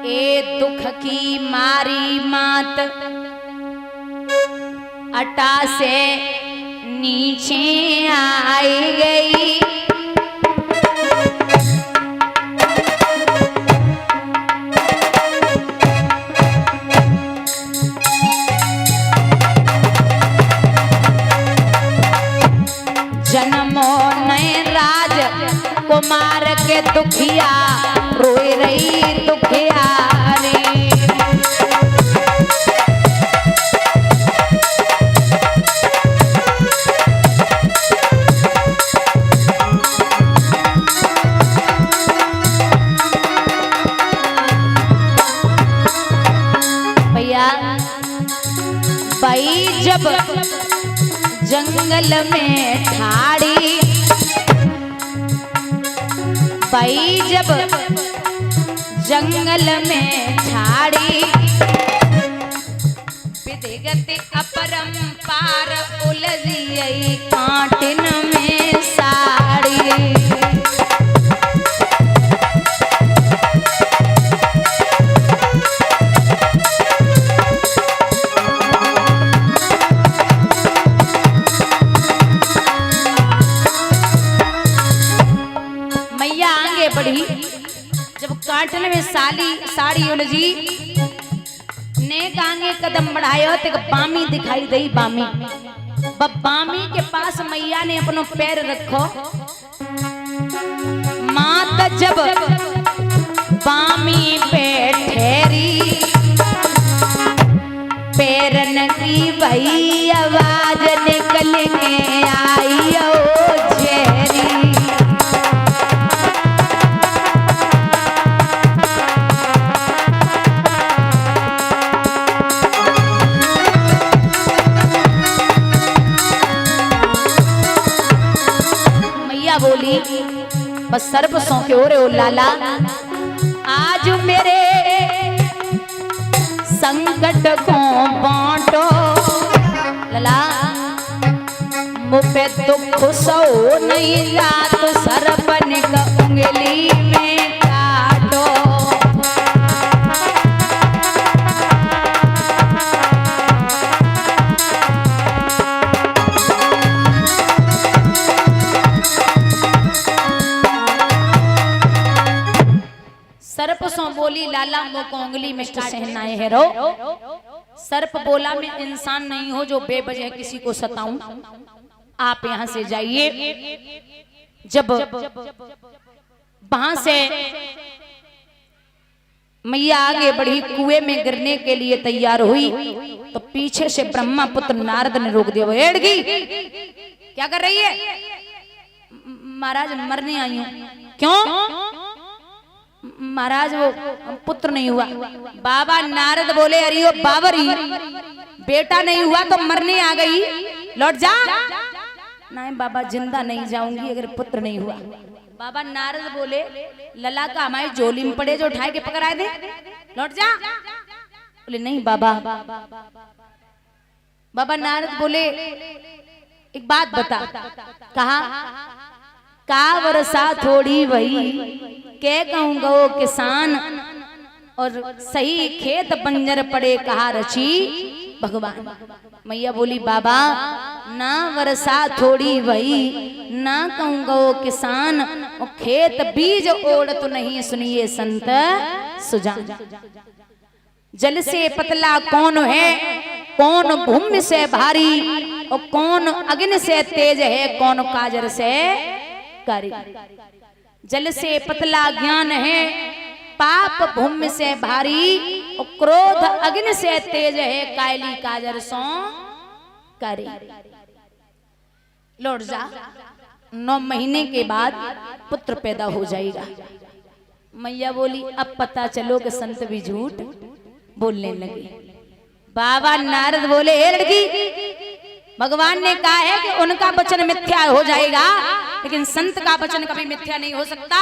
ए दुख की मारी मात अटा से नीचे आई गई। जन्मों नए राज कुमार के दुखिया रोए रही दुखियारी। भैया भाई जब जंगल में ठाड़ी, भाई जब जंगल में ठाड़ी, विधिगत अपरंपार उलझी कांटिन में साड़ी। बढ़ी जब काटन में साड़ी उलझी, नेक आगे कदम बढ़ायो तो बामी दिखाई दई। बामी के पास मैया ने अपनो पैर रखो। मात जब बामी पे ठहरी, पैरन की भई आवाज निकल के आई ओ झेरी। बोली बस सर्प सौंके हो रे ओ लाला, आज मेरे संकट को बांटो। लाला मुझे दुख सो नहीं जात, सरपन का उंगली में काटो। सर्प सो बोली लाला मुको उंगली में सहनाए है रो। सर्प बोला मैं इंसान नहीं हो जो बेवजह किसी को सताऊं, आप यहां से जाइए। जब वहां से मैया आगे बढ़ी, कुएं में गिरने के लिए तैयार हुई तो पीछे से ब्रह्मा पुत्र नारद ने रोक दिया। एड़गी क्या कर रही है? महाराज मरने आई हूं। क्यों महाराज? वो पुत्र नहीं हुआ। बाबा नारद बोले अरे ओ बावरी, बेटा नहीं हुआ तो मरने आ गई, लौट जा। नहीं बाबा जिंदा नहीं जाऊंगी अगर पुत्र नहीं हुआ। बाबा नारद बोले लला का हमारी झोली में पड़े जो उठाए के पकड़ाए दे, लौट जा। बोले नहीं बाबा। बाबा नारद बोले एक बात बता। कहा का वर्षा थोड़ी वही के कहूंगा वो किसान, और सही खेत बंजर पड़े कहा रची भगवान। मैया बोली बाबा ना वर्षा थोड़ी वही, ना कहूंगा वो किसान, और खेत बीज ओढ़ तो नहीं सुनिए संत सुजान। जल से पतला कौन है, कौन भूमि से भारी, और कौन अग्नि से तेज है, कौन काजर से कारी। जल से पतला ज्ञान है, पाप भूमि से भारी, और क्रोध अग्नि से तेज है, कायली काजर सो कारी। लौट जा, 9 महीने के बाद पुत्र पैदा हो जाएगा। मैया बोली अब पता चलो कि संत भी झूठ बोलने लगे। बाबा नारद बोले हे लड़की, भगवान ने कहा है कि उनका वचन मिथ्या हो जाएगा, लेकिन संत का वचन कभी मिथ्या नहीं हो सकता।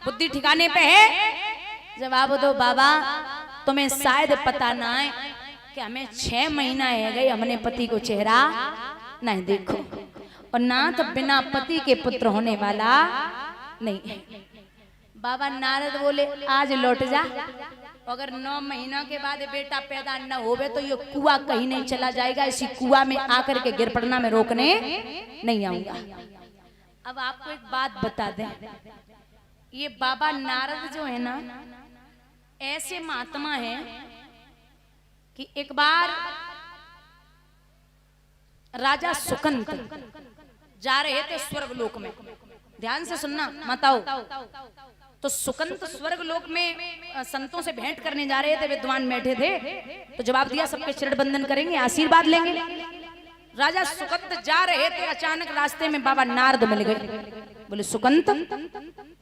बुद्धि ठिकाने पे है? जवाब दो बाबा, तुम्हें शायद पता ना है कि हमें 6 महीना है गए, हमने पति को चेहरा नहीं देखो, और ना तो बिना पति के पुत्र होने वाला नहीं है। बाबा नारद बोले आज लौट जा, अगर 9 महीना के बाद बेटा पैदा न होवे तो ये कुआं कहीं नहीं चला जाएगा, इसी कुआं में आकर के गिर पड़ना में रोकने नहीं आऊंगा। अब आपको एक बात बता दें, ये बाबा नारद जो है ना, ऐसे महात्मा है कि एक बार राजा सुकंत जा रहे थे स्वर्गलोक में। ध्यान से सुनना माताओ। तो सुकंत स्वर्गलोक में संतों से भेंट करने जा रहे थे, विद्वान बैठे थे। तो जवाब दिया सबके चरण बंदन करेंगे, आशीर्वाद लेंगे। राजा सुकंत जा रहे थे, अचानक रास्ते में बाबा नारद मिल गए। बोले सुकंत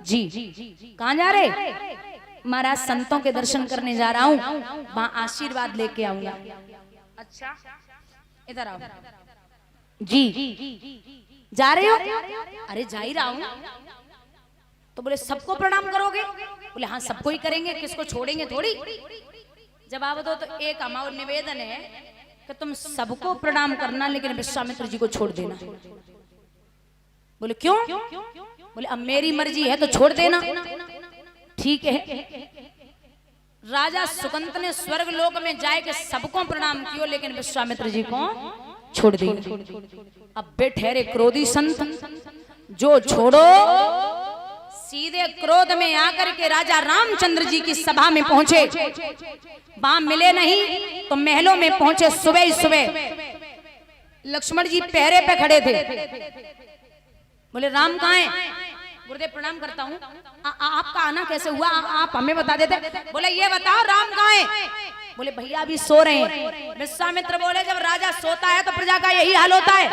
जी कहाँ जा रहे? महाराज संतों के दर्शन करने जा रहा हूँ, वहां आशीर्वाद लेके आऊंगा। अच्छा इधर आओ जी, जा रहे हो? अरे जा ही रहा हूं। तो बोले सबको प्रणाम करोगे? बोले हाँ सबको ही करेंगे, किसको छोड़ेंगे थोड़ी। जवाब दो तो एक हमारा निवेदन है कि तुम सबको प्रणाम करना, लेकिन विश्वामित्र जी को छोड़ देना। बोले क्यों? बोले अब मेरी मर्जी है तो छोड़ देना। ठीक है। राजा सुकंत ने स्वर्ग लोक में जाए के सबको प्रणाम कियो, लेकिन विश्वामित्र जी को छोड़ दी। अब बेठहरे क्रोधी संत जो छोड़ो, सीधे क्रोध में आकर के राजा रामचंद्र जी की सभा में पहुंचे। वहां मिले नहीं तो महलों में पहुंचे। सुबह सुबह लक्ष्मण जी पहरे पे खड़े थे। बोले राम कहाँ है? गुरुदेव प्रणाम करता हूँ। आपका आना कैसे हुआ, आप हमें बता देते। बोले ये बताओ राम कहाँ है? बोले भैया अभी सो रहे हैं। विश्वामित्र बोले जब राजा सोता है तो प्रजा का यही हाल होता है,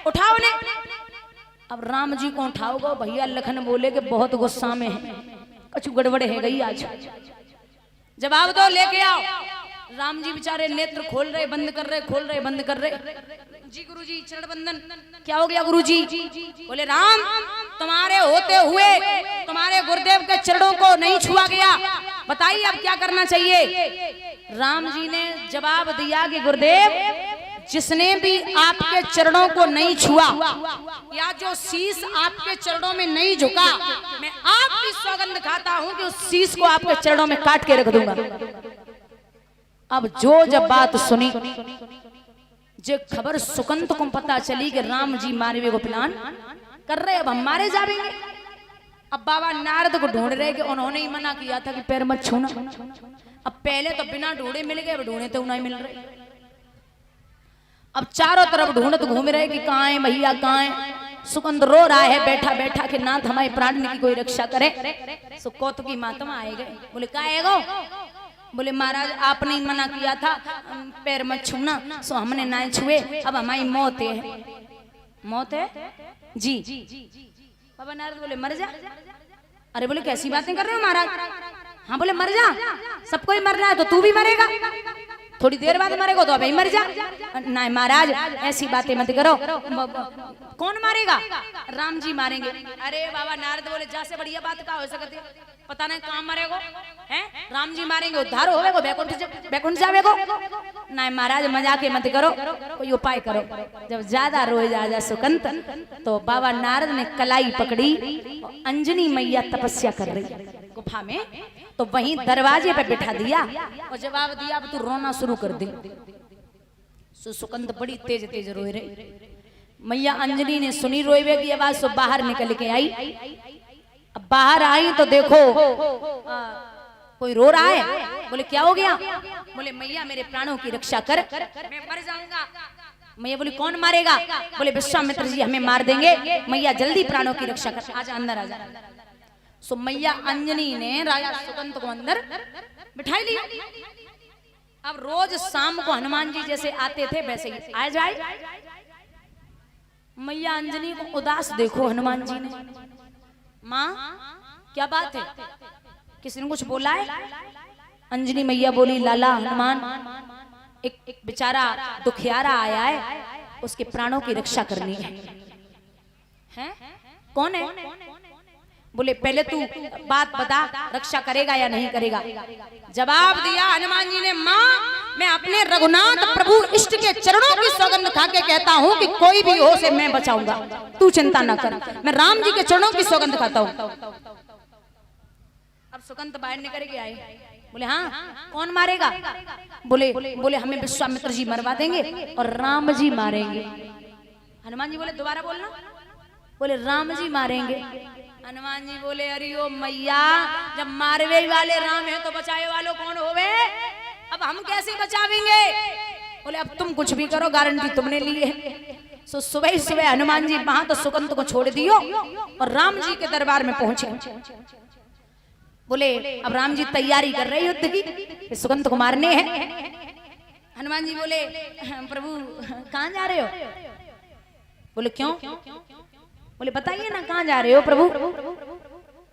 उठाओ ने। अब राम जी को उठाओगे? भैया लखन बोले कि बहुत गुस्सा में है, कुछ गड़बड़ है गई आज। जवाब दो, लेके आओ। राम जी बेचारे नेत्र खोल रहे बंद कर रहे, खोल रहे बंद कर रहे। जी गुरुजी चरण बंदन। क्या हो गया गुरुजी? बोले राम तुम्हारे होते हुए तुम्हारे गुरुदेव के चरणों को नहीं छुआ गया, बताइए अब क्या करना चाहिए? राम जी ने जवाब दिया कि गुरुदेव जिसने भी आपके चरणों को नहीं छुआ या जो शीश आपके चरणों में नहीं झुका, मैं आपकी सौगंध खाता हूं कि उस शीश को आपके चरणों में काट के रख दूंगा। अब जो जब बात सुनी, जो खबर सुकंत को पता चली कि राम जी मारवे को प्लान कर रहे, अब हम मारे जाएंगे। अब बाबा नारद को ढूंढ रहे कि उन्होंने ही मना किया था कि पैर मत छूना। अब पहले तो बिना ढूंढे मिल गए, अब ढूंढे तो नहीं मिल रहे। अब चारों तरफ ढूंढत घूम रहे कि कहाँ है भैया, कहाँ है। सुकंद रो रहा है बैठा बैठा कि नाथ हमारे प्राण की कोई रक्षा करे। सो कौतुकी महात्मा आए गए। बोले का आएगो? बोले महाराज आपने ही मना किया था पैर मत छूना, सो हमने ना छुए, अब हमारी मौत है। मौत है जी। बाबा नारद बोले मर जा। अरे बोले कैसी बातें कर रहे हो महाराज? हाँ बोले मर जा, सबको ही मरना है तो तू भी मरेगा, थोड़ी देर बाद मरेगा तो अभी मर जा। नहीं महाराज ऐसी बातें मत करो। कौन मारेगा? राम जी मारेंगे। अरे बाबा नारद बोले जा से बढ़िया बात का हो सकती, पता नहीं कहाँ मरेगो हैं? राम जी मारेंगे उद्धार होवेगो, बैकुंठ जावेगो। नहीं महाराज मजाक मत करो, कोई उपाय करो। जब ज्यादा रोए जा सुकंत तो बाबा नारद ने कलाई पकड़ी, अंजनी मैया तपस्या कर रही गुफा में, तो वहीं दरवाजे पे बिठा दिया और जवाब दिया अब तू रोना शुरू कर दे। सुकंत बड़ी तेज तेज रोए रहे। मैया अंजनी ने सुनी रोए की आवाज, सो बाहर निकल के आई। अब बाहर आई तो देखो कोई रो रहा है। बोले क्या हो गया? बोले मैया मेरे प्राणों की रक्षा कर, मैं मर जाऊंगा। मैया बोली कौन मारेगा? बोले विश्वामित्र जी हमें मार देंगे, मैया जल्दी प्राणों की रक्षा कर, आजा अंदर आजा। सो मैया अंजनी ने राजा सुकंत को अंदर बिठा लिया। अब रोज शाम को हनुमान जी जैसे आते थे वैसे ही आ जाए। मैया अंजनी को उदास देखो हनुमान जी ने। माँ क्या बात है, किसी ने कुछ बोला है? अंजनी मैया बोली लाला हनुमान, एक बेचारा दुखियारा आया है, उसके प्राणों की रक्षा करनी है। हैं? कौन है? बोले पहले तू बात बता, रक्षा करेगा या नहीं करेगा? जवाब दिया हनुमान जी ने, माँ मैं अपने रघुनाथ प्रभु इष्ट के चरणों की सौगंध खा के कहता हूँ कि कोई भी हो से मैं बचाऊंगा, तू चिंता न कर, मैं राम जी के चरणों की सौगंध खाता हूँ। अब सुकंत बाहर निकल के आए। बोले हाँ कौन मारेगा? बोले बोले हमें विश्वामित्र जी मरवा देंगे और राम जी मारेंगे। हनुमान जी बोले दोबारा बोलना। बोले राम जी मारेंगे। हनुमान जी बोले अरे ओ मैया, जब मारवे वाले राम है तो बचाए वालों कौन होवे? अब हम कैसे बचावेंगे? बोले अब तुम कुछ भी करो, गारंटी तुमने ली है। सो सुबह सुबह हनुमान जी वहां तो सुकंत को छोड़ दियो और राम जी के दरबार में पहुंचे। बोले अब राम जी तैयारी कर रहे युद्ध की, सुकंत को मारने हैं। हनुमान जी बोले प्रभु कहां जा रहे हो? बोले क्यों? बोले बताइए ना कहां जा रहे हो प्रभु?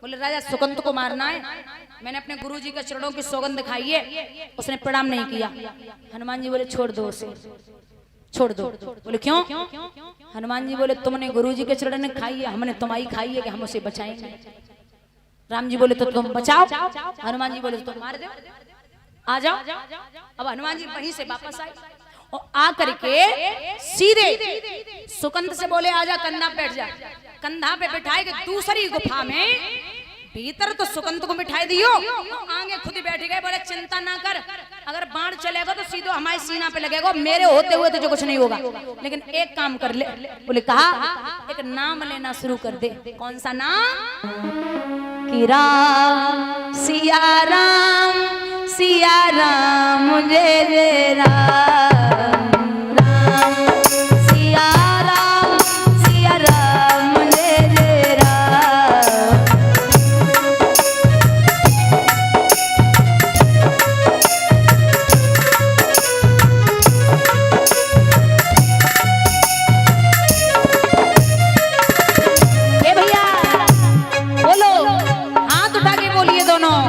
बोले राजा सुकंत को मारना है, मैंने अपने गुरुजी के चरणों की सौगंध खाई है, उसने प्रणाम नहीं किया। हनुमान जी बोले छोड़ दो उसे, छोड़ दो। बोले क्यों? हनुमान जी बोले तुमने गुरुजी के चरण खाई है, हमने तुम्हारी खाई है कि हम उसे बचाएंगे। राम जी बोले तो तुम बचाओ। हनुमान जी बोले तो तुम मार दो, आ जाओ। अब हनुमान जी वहीं से वापस आए और आकर के सीधे सुकंत से बोले आजा कंधा पे बैठ जा। कंधा पे बैठाए के दूसरी गुफा में भीतर तो सुकंत को बिठाई दियो, आगे खुद ही बैठ गए। बोले चिंता ना कर, अगर बाण चलेगा तो सीधे हमारे सीना पे लगेगा, मेरे होते हुए तुझे कुछ नहीं होगा, लेकिन एक काम कर ले। बोले कहा एक नाम लेना शुरू कर दे। कौन सा नाम? कि राम सिया राम जय जय राम, राम सिया राम जय जय राम। ये भैया बोलो, हाथ उठा के बोलिए दोनों,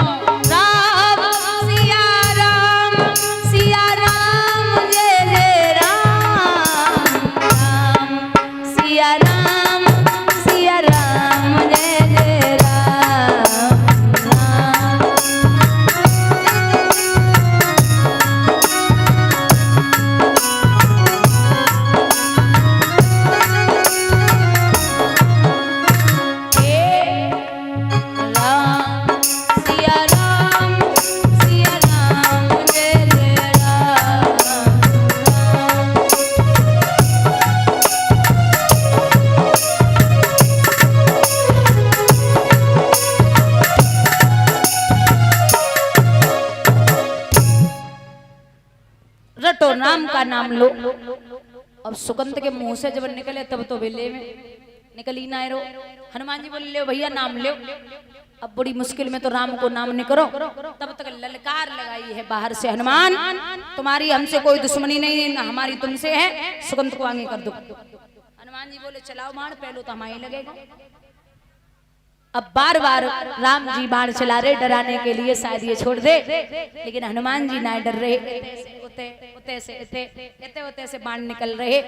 राम का नाम लो। अब सुकंत के मुंह से जब निकले तब तो बेले में निकली ना रो। हनुमान जी बोले ले भैया नाम ले। अब बड़ी मुश्किल में तो राम को नाम नहीं करो, तब तक ललकार लगाई है बाहर से, हनुमान तुम्हारी हमसे कोई दुश्मनी नहीं है, हमारी तुमसे है, सुकंत को आगे कर दो। हनुमान जी बोले चलाओ बाण, पहले तो हमारे लगेगा। अब बार बार राम जी बाण चला रहे डराने के लिए, शायद ये छोड़ दे, लेकिन हनुमान जी ना डर रहे। उते से बाण निकल रहे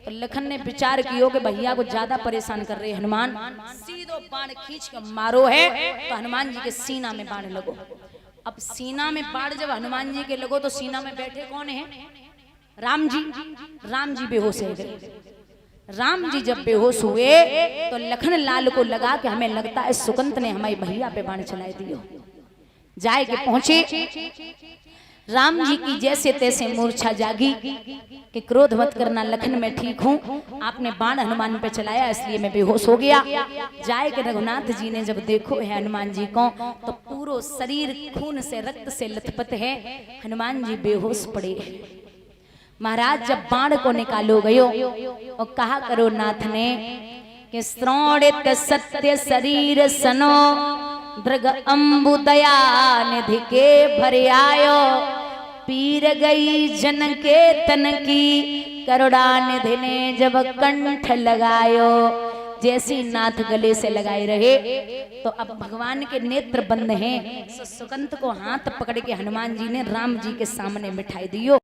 तो लखन ने विचार किया कि भैया को ज्यादा परेशान कर रहे हनुमान, सीधो बाण खींच के मारो है। तो हनुमान जी के सीना में बाण लगो। अब सीना में बाण जब हनुमान जी के लगो तो सीना में बैठे कौन है? राम जी। राम जी बेहोश हो गए। राम जी जब बेहोश हुए तो लखन लाल को लगा कि हमें लगता है सुकंत ने हमारी भैया पे बाण चलाए दियो। जाए के पहुंचे, राम जी की जैसे तैसे मूर्छा जागी कि क्रोध मत करना लखन, मैं ठीक हूँ, आपने बाण हनुमान पे चलाया इसलिए मैं बेहोश हो गया। जाए के रघुनाथ जी ने जब देखो है हनुमान जी को तो पूरा शरीर खून से रक्त से लथपथ है, हनुमान जी बेहोश पड़े। महाराज जब बाण को निकालो गयो और कहा करो नाथ ने कि श्रोणित सत्य शरीर सनो दृग अम्बु दया निधि के भर आयो, पीर गई जन के तन की करुणा निधि ने जब कंठ लगायो। जैसी नाथ गले से लगाए रहे तो अब भगवान के नेत्र बंद हैं। सुकंत को हाथ पकड़ के हनुमान जी ने राम जी के सामने बिठाई दियो।